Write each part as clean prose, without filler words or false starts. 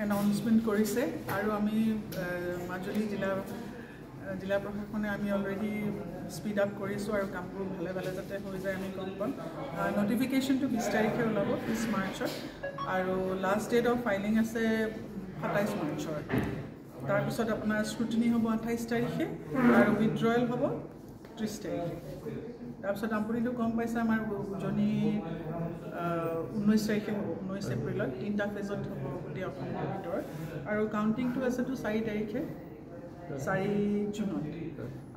announcement কৰিছে আৰু আমি মাজুলী জিলা প্ৰশাসনে আমি অলৰেডি স্পীড আপ কৰিছোঁ আৰু কামবোৰ ভালে ভালে যাতে হৈ যায় আমি গম পাম নটিফিকেশ্যনটো 20 তাৰিখে ওলাব 30 মাৰ্চত আৰু লাষ্ট ডেট অফ ফাইলিং আছে 27 মাৰ্চৰ তাৰপিছত আপোনাৰ স্ক্ৰুটিনি হ'ব 28 তাৰিখে আৰু উইথড্ৰয়েল হ'ব 30 তাৰিখে তাৰপিছত আপুনিতো গম পাইছে আমাৰ উজনি 19 তাৰিখে হ'ব 19 এপ্ৰিলত 3টা ফেজত হ'ব গোটেই অসমৰ ভিতৰত আৰু কাউণ্টিংটো আছেতো 4 তাৰিখে 4 জুনত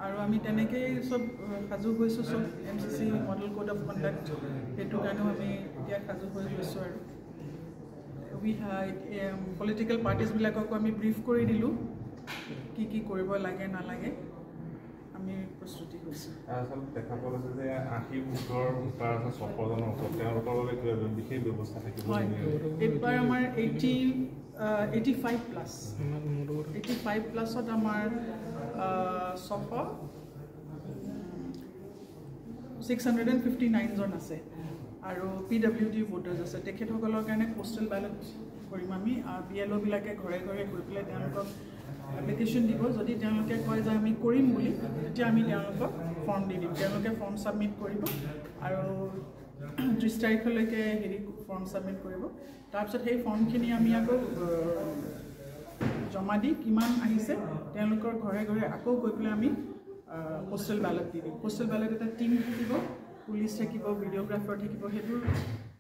আৰু আমি তেনেকেই চব সাজু হৈছোঁ চব MCC model code of conduct সেইটো কাৰণেও আমি এতিয়া সাজু হৈ গৈছোঁ আৰু পলিটিকেল পাৰ্টিজবিলাককো আমি ব্ৰিফ কৰি দিলোঁ কি কৰিব লাগে নালাগে আমি প্ৰস্তুতি হৈছোঁ আচলতে দেখা পোৱা গৈছে যে 80 ভোটৰ ভোটাৰ আছে 600জনৰ ওপৰত তেওঁলোকৰ বাবে কিবা বিশেষ ব্যৱস্থা থাকিব এইবাৰ আমাৰ 85 প্লাছ 85 প্লাছত আমাৰ 659 জন আছে আৰু PWD ভোটাৰ্ছ আছে তেখেতসকলৰ কাৰণে পোষ্টেল বেলট কৰিম আমি BLO বিলাকে ঘৰে ঘৰে গৈ পেলাই তেওঁলোকক এপ্লিকেশ্যন দিব যদি তেওঁলোকে কয় যে আমি কৰিম বুলি তেতিয়া আমি তেওঁলোকক ফৰ্ম দি দিম তেওঁলোকে ফৰ্ম ছাবমিট কৰিব আৰু 30 তাৰিখলৈকে ফৰ্ম ছাবমিট কৰিব তাৰপিছত সেই ফৰ্মখিনি আমি আকৌ জমা দি কিমান আহিছে তেওঁলোকৰ ঘৰে ঘৰে আকৌ গৈ পেলাই আমি পোষ্টেল বেলট দি দিম পোষ্টেল বেলট এটা টিম থাকিব পুলিচ থাকিব ভিডিঅ'গ্ৰাফাৰ থাকিব সেইবোৰ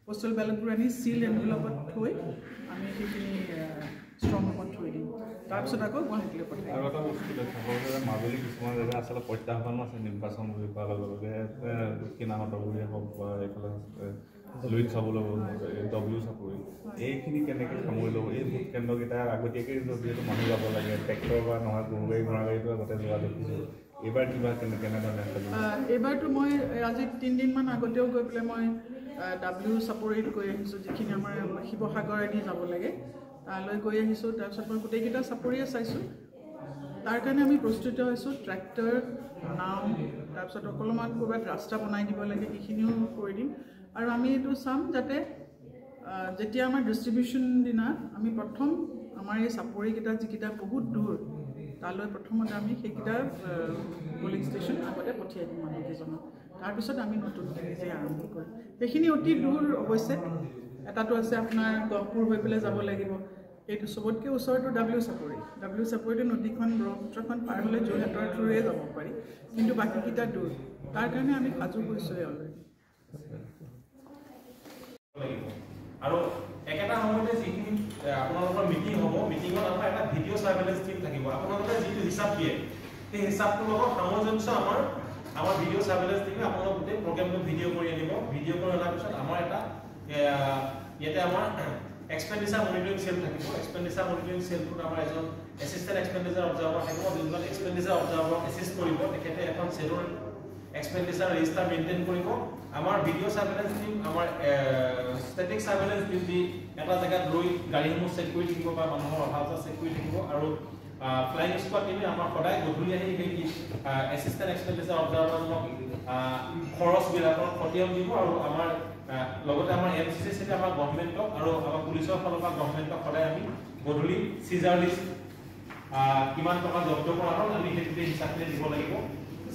পোষ্টেল বেলটবোৰ আনি চিল এনভেলপত থৈ আমি সেইখিনি ষ্ট্ৰং ৰুমত থৈ দিম তাৰপিছত আকৌ গুৱাহাটীলৈ পঠাই আৰু এটা বস্তু দেখা পোৱা যায় মাজুলী কিছুমান জেগা আচলতে প্ৰত্যাহ্বানো আছে নিৰ্বাচন হৈ পোৱাৰ লগে লগে দক্ষিণাহত বুলিয়ে হওক বা এইফালে লুইট চাবলৈ ডব্লিউ চাপৰি এইখিনি কেনেকৈ সামৰি ল'ব এই ভোট কেন্দ্ৰকেইটাৰ আগতীয়াকৈ যিহেতু মানুহ যাব লাগে ট্ৰেক্টৰ বা নহয় গৰু গাড়ী ঘোঁৰা গাড়ীটো আগতে যোৱা দেখিছোঁ এইবাৰ কিবা কেনেধৰণে এইবাৰতো মই আজি 3 দিনমান আগতেও গৈ পেলাই মই ডব্লিউ চাপৰিত গৈ আহিছোঁ যিখিনি আমাৰ শিৱসাগৰেদি যাব লাগে তালৈ গৈ আহিছোঁ তাৰপিছত মই গোটেইকেইটা চাপৰিয়ে চাইছোঁ তাৰ কাৰণে আমি প্ৰস্তুত হৈছোঁ ট্ৰেক্টৰ নাও তাৰপিছত অকণমান ক'ৰবাত ৰাস্তা বনাই দিব লাগে সেইখিনিও কৰি দিম আৰু আমি এইটো চাম যাতে যেতিয়া আমাৰ ডিষ্ট্ৰিবিউশ্যন দিনা আমি প্ৰথম আমাৰ এই চাপৰিকেইটা যিকেইটা বহুত দূৰ তালৈ প্ৰথমতে আমি সেইকেইটা পলিং ষ্টেচন আগতে পঠিয়াই দিম মানুহকেইজনক তাৰপিছত আমি নতুনকৈ নিজে আৰম্ভ কৰিম সেইখিনি অতি দূৰ অৱশ্যে এটাটো আছে আপোনাৰ গহপুৰ হৈ পেলাই যাব লাগিব এইটো চবতকৈ ওচৰতো ডব্লিউ চাপৰিটো নদীখন ব্ৰহ্মপুত্ৰখন পাৰ হ'লে যোৰহাটৰ থ্ৰুৰে যাব পাৰি কিন্তু বাকীকেইটা দূৰ তাৰ কাৰণে আমি সাজু হৈছোঁৱে অলৰেডি আৰু একেটা সময়তে যিখিনি আপোনালোকৰ মিটিং হ'ব মিটিঙত আমাৰ এটা ভিডিঅ' চাৰ্ভেলেঞ্চ টিম থাকিব আপোনালোকে যিটো হিচাপ দিয়ে সেই হিচাপটোৰ লগত সামঞ্জস্য আমাৰ ভিডিঅ' চাৰ্ভেলেঞ্চ টিমে আপোনালোক গোটেই প্ৰগ্ৰেমটো ভিডিঅ' কৰি আনিব ভিডিঅ' কৰি অনাৰ পিছত আমাৰ এটা ইয়াতে আমাৰ এক্সপেণ্ডিচাৰ মনিটৰিং চেল থাকিব এক্সপেণ্ডিচাৰ মনিটৰিং চেলটোত আমাৰ এজন এছিষ্টেণ্ট এক্সপেণ্ডিচাৰ অবজাৰ্ভাৰ থাকিব যোনজন এক্সপেণ্ডিচাৰ অবজাৰ্ভাৰ এছিষ্ট কৰিব তেখেতে এখন চেলৰ এক্সপেণ্ডিচাৰ ৰেজিষ্টাৰ মেইনটেইন কৰিব আমাৰ ভিডিঅ' চাৰ্ভেলেঞ্চ টিম আমাৰ ষ্টেটিক চাৰ্ভেলেঞ্চ টিম দি এটা জেগাত লৈ গাড়ীসমূহ চেক কৰি থাকিব বা মানুহৰ অহা যোৱা চেক কৰি থাকিব আৰু ফ্লাইং স্কোৱাড টিমে আমাৰ সদায় গধূলি আহি সেই এছিষ্টেণ্ট এক্সপেণ্ডিচাৰ অবজাৰ্ভাৰজনক খৰচবিলাকৰ খতিয়ান দিব আৰু আমাৰ লগতে আমাৰ MCC চিটি আমাৰ গভৰ্ণমেণ্টক আৰু আমাৰ পুলিচৰ ফালৰ পৰা গভৰ্ণমেণ্টক সদায় আমি গধূলি চিজাৰ লিষ্ট কিমান টকা জব্দ কৰা হ'ল আমি সেইটোতে হিচাপে দিব লাগিব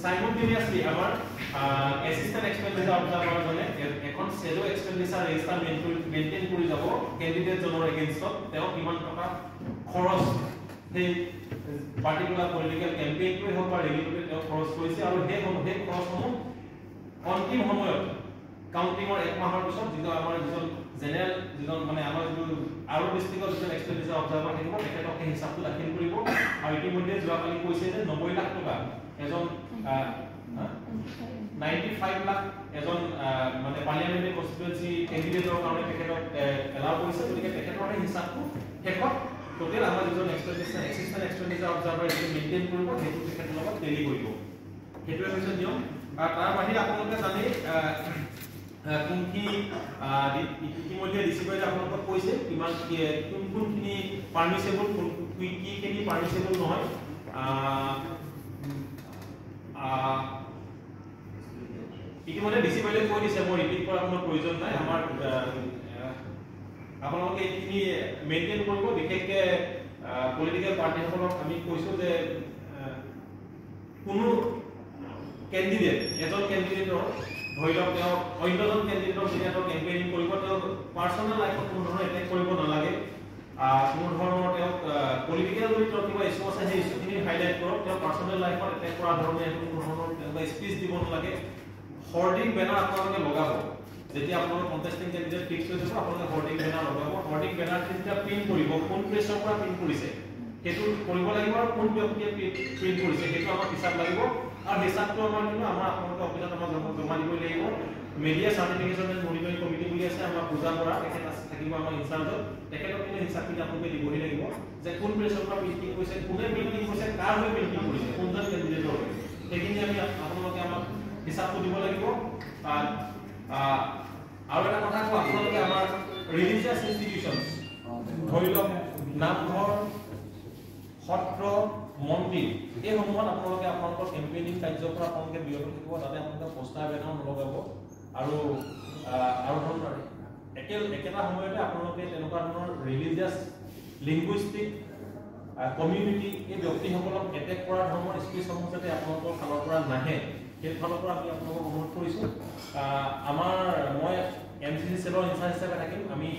সাইমultaneously আমাৰ এছিষ্টেণ্ট এক্সপেণ্ডিচাৰ অবজাৰ্ভাৰজনে এখন চেলো এক্সপেণ্ডিচাৰ ৰেজিষ্টাৰ মেইনটেইন কৰি যাব কেণ্ডিডেটজনৰ এগেইনষ্টত তেওঁ কিমান টকা খৰচ সেই পাৰ্টিকুলাৰ পলিটিকেল কেম্পেইনটোৱে হওক বা ৰেলীটোৱে তেওঁ খৰচ কৰিছে আৰু সেই খৰচসমূহ অন্তিম সময়ত কাউণ্টিঙৰ 1 মাহৰ পিছত যিটো আমাৰ যিজন জেনেৰেল যিজন মানে আমাৰ যিটো আৰু ডিষ্ট্ৰিক্টৰ যিজন এক্সপেণ্ডিচাৰ অবজাৰ্ভাৰ থাকিব তেখেতক সেই হিচাপটো দাখিল কৰিব আৰু ইতিমধ্যে যোৱাকালি কৈছে যে 90 লাখ টকা এজন 95 লাখ এজন মানে পাৰ্লিয়ামেণ্টাৰী কনষ্টিটুৱেঞ্চি কেণ্ডিডেটৰ কাৰণে তেখেতক এলাউ কৰিছে গতিকে তেখেতৰ হিচাপটো শেষত টোটেল আমাৰ যিজন এছিষ্টেণ্ট এক্সপেণ্ডিচাৰ অবজাৰ্ভাৰ যিটো মেইনটেইন কৰিব সেইটো তেখেতৰ লগত টেলি কৰিব সেইটোৱে হৈছে নিয়ম আৰু তাৰ বাহিৰে আপোনালোকে জানে কোনখিনি ইতিমধ্যে ৰিচিভাৰে আপোনালোকক কৈছে কিমান কোনখিনি পাৰ্মিছেবল কিখিনি পাৰ্মিছেবল নহয় ইতিমধ্যে ডিচিপ্লিনে কৈ দিছে মই ৰিপিট কৰাৰ কোনো প্ৰয়োজন নাই আমাৰ আপোনালোকে এইখিনি মেইনটেইন কৰিব বিশেষকৈ পলিটিকেল পাৰ্টিসকলক আমি কৈছোঁ যে কোনো কেণ্ডিডেট এজন কেণ্ডিডেটৰ ধৰি লওক তেওঁ অন্যজন কেণ্ডিডেটক যেতিয়া তেওঁ কেম্পেইনিং কৰিব তেওঁ পাৰ্চনেল লাইফত কোনো ধৰণৰ এটেক কৰিব নালাগে কোনো ধৰণৰ তেওঁক পলিটিকেল যদি তেওঁ কিবা ইছ্যু আছে সেই ইছ্যুখিনি হাইলাইট কৰক তেওঁ পাৰ্চনেল লাইফত এটেক কৰা ধৰণে কোনো ধৰণৰ তেনেকুৱা স্পীচ দিব নালাগে হৰ্ডিং বেনাৰ আপোনালোকে লগাব যেতিয়া আপোনালোকৰ কণ্টেষ্টিং কেণ্ডিডেট ফিক্স হৈ যাব আপোনালোকে হৰ্ডিং বেনাৰ লগাব হৰ্ডিং বেনাৰটো যেতিয়া প্ৰিণ্ট কৰিব কোন প্লেচৰ পৰা প্ৰিণ্ট কৰিছে সেইটো কৰিব লাগিব আৰু কোন ব্যক্তিয়ে প্ৰিণ্ট কৰিছে সেইটো আমাক হিচাপ লাগিব আৰু হিচাপটো আমাৰ কিন্তু আমাৰ আপোনালোকে অফিচত আমাক জমা দিবই লাগিব media certification and monitoring committee বুলি আছে আমাৰ পূজা কৰা তেখেত থাকিব আমাৰ ইনচাৰ্জত তেখেতক কিন্তু হিচাপখিনি আপোনালোকে দিবহি লাগিব যে কোন প্লেচৰ পৰা প্ৰিণ্টিং কৰিছে কোনে প্ৰিণ্টিং কৰিছে কাৰ হৈ প্ৰিণ্টিং কৰিছে কোনজন কেণ্ডিডেটৰ হৈ সেইখিনি আমি আপোনালোকে আমাক হিচাপটো দিব লাগিব আৰু এটা কথা কওঁ আপোনালোকে আমাৰ ৰিলিজিয়াছ ইনষ্টিটিউশ্যনছ ধৰি লওক নামঘৰ সত্ৰ মন্দিৰ এইসমূহত আপোনালোকে আপোনালোকৰ কেম্পেইনিং কাৰ্যৰ পৰা আপোনালোকে বিৰত থাকিব তাতে আপোনালোকে পোষ্টাৰ বেনাৰ নলগাব আৰু একেটা সময়তে আপোনালোকে তেনেকুৱা ধৰণৰ ৰিলিজিয়াছ লিংগুইষ্টিক কমিউনিটি এই ব্যক্তিসকলক এটেক কৰা ধৰণৰ স্পীচসমূহ যাতে আপোনালোকৰ ফালৰ পৰা নাহে সেই ফালৰ পৰা আমি আপোনালোকক অনুৰোধ কৰিছোঁ মই MCC চেলৰ ইনচাৰ্জ হিচাপে থাকিম আমি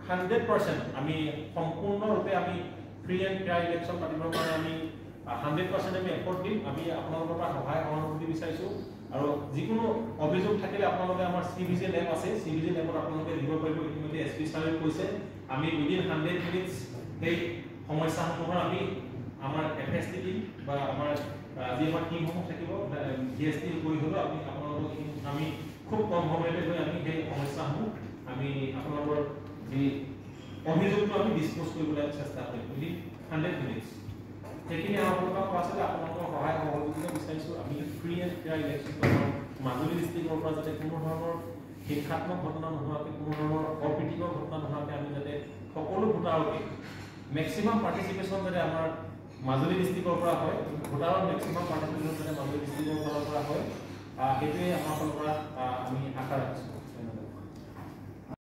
100% আমি সম্পূৰ্ণৰূপে আমি ফ্ৰী এণ্ড ফেয়াৰ ইলেকশ্যন পাতিবৰ কাৰণে আমি 100% আমি এফৰ্ট দিম আমি আপোনালোকৰ পৰা সহায় সহযোগিতা বিচাৰিছোঁ আৰু যিকোনো অভিযোগ থাকিলে আপোনালোকে আমাৰ CVJ লেব আছে CVJ লেবত আপোনালোকে দিব পাৰিব ইতিমধ্যে SP ছাৰে কৈছে আমি উইদিন 100 মিনিটছ সেই সমস্যাসমূহৰ আমি আমাৰ FST টিম বা আমাৰ যি আমাৰ টিমসমূহ থাকিব GST কৰি হ'লেও আমি আপোনালোকক আমি খুব কম সময়তে গৈ আমি সেই সমস্যাসমূহ আমি আপোনালোকৰ যি অভিযোগটো আমি ডিছপ'জ কৰিবলৈ চেষ্টা কৰিম উইদিন 100 মিনিটছ সেইখিনি আমাৰ পৰা পাছতে আপোনালোকৰ সহায় সহযোগিতা বিচাৰিছোঁ আমি free and fair election Majuli ডিষ্ট্ৰিক্টৰ পৰা যাতে কোনো ধৰণৰ হিংসাত্মক ঘটনা নোহোৱাকৈ কোনো ধৰণৰ অপ্ৰীতিকৰ ঘটনা নোহোৱাকৈ আমি যাতে সকলো ভোটাৰকে মেক্সিমাম পাৰ্টিচিপেশ্যন যাতে আমাৰ মাজুলী ডিষ্ট্ৰিক্টৰ পৰা হয় ভোটাৰৰ মেক্সিমাম পাৰ্টিচিপেশ্যন যাতে মাজুলী ডিষ্ট্ৰিক্টৰ ফালৰ পৰা হয় সেইটোৱে আমাৰ ফালৰ পৰা আমি আশা ৰাখিছোঁ